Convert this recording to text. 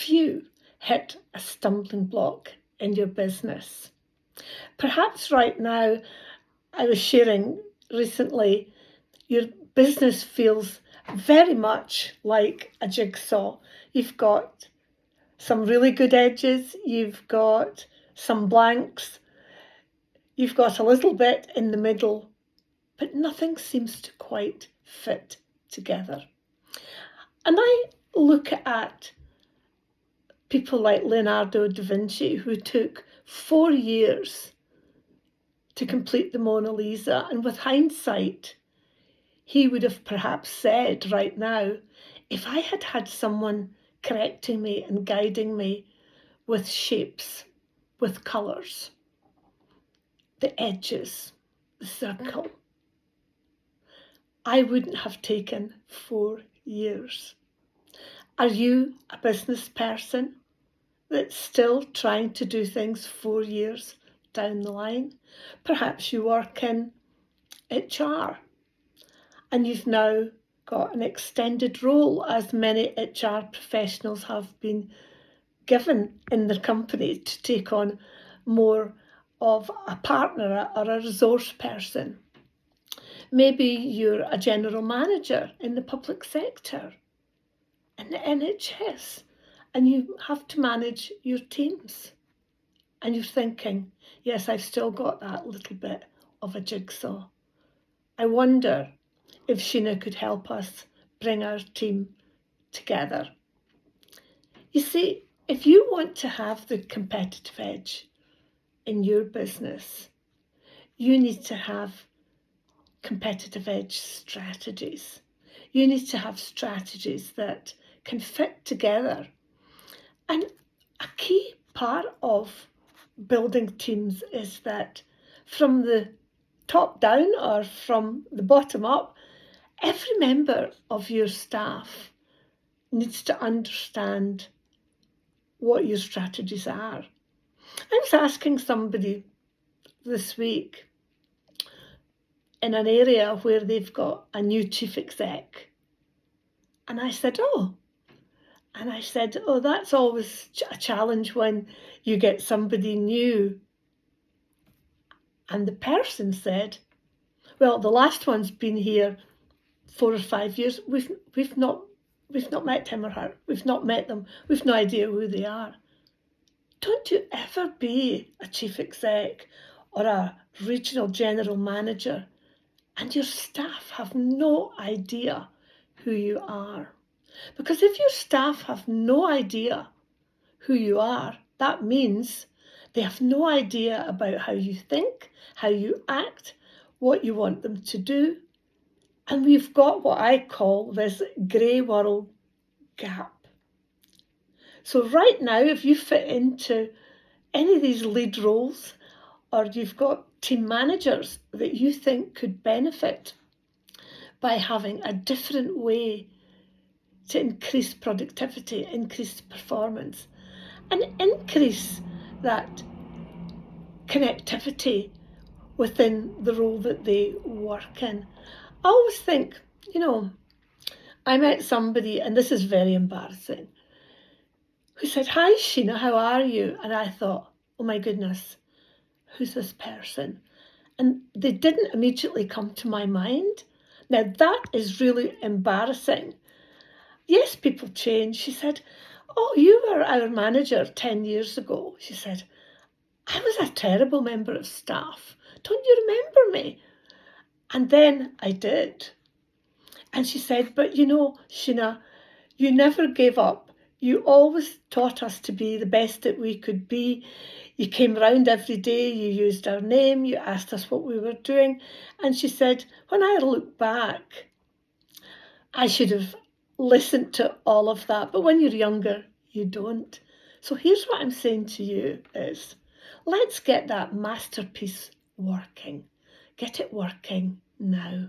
Have you hit a stumbling block in your business? Perhaps right now, I was sharing recently, your business feels very much like a jigsaw. You've got some really good edges, you've got some blanks, you've got a little bit in the middle, but nothing seems to quite fit together. And I look at people like Leonardo da Vinci, who took 4 years to complete the Mona Lisa, and with hindsight, he would have perhaps said right now, if I had had someone correcting me and guiding me with shapes, with colours, the edges, the circle, I wouldn't have taken 4 years. Are you a business person that's still trying to do things 4 years down the line? Perhaps you work in HR and you've now got an extended role, as many HR professionals have been given in their company, to take on more of a partner or a resource person. Maybe you're a general manager in the public sector, in the NHS, and you have to manage your teams. And you're thinking, yes, I've still got that little bit of a jigsaw. I wonder if Sheena could help us bring our team together. You see, if you want to have the competitive edge in your business, you need to have competitive edge strategies. You need to have strategies that can fit together. And a key part of building teams is that from the top down or from the bottom up, every member of your staff needs to understand what your strategies are. I was asking somebody this week in an area where they've got a new chief exec, and I said, oh, that's always a challenge when you get somebody new. And the person said, well, the last one's been here 4 or 5 years. We've not met him or her. We've not met them. We've no idea who they are. Don't you ever be a chief exec or a regional general manager and your staff have no idea who you are. Because if your staff have no idea who you are, that means they have no idea about how you think, how you act, what you want them to do. And we've got what I call this grey world gap. So right now, if you fit into any of these lead roles, or you've got team managers that you think could benefit by having a different way to increase productivity, increase performance, and increase that connectivity within the role that they work in. I always think, I met somebody, and this is very embarrassing, who said, hi Sheena, how are you? And I thought, oh my goodness, who's this person? And they didn't immediately come to my mind. Now that is really embarrassing. Yes, people change. She said, oh, you were our manager 10 years ago. She said, I was a terrible member of staff. Don't you remember me? And then I did. And she said, but Sheena, you never gave up. You always taught us to be the best that we could be. You came round every day, you used our name, you asked us what we were doing. And she said, when I look back, I should have listened to all of that. But when you're younger, you don't. So here's what I'm saying to you is, let's get that masterpiece working. Get it working now.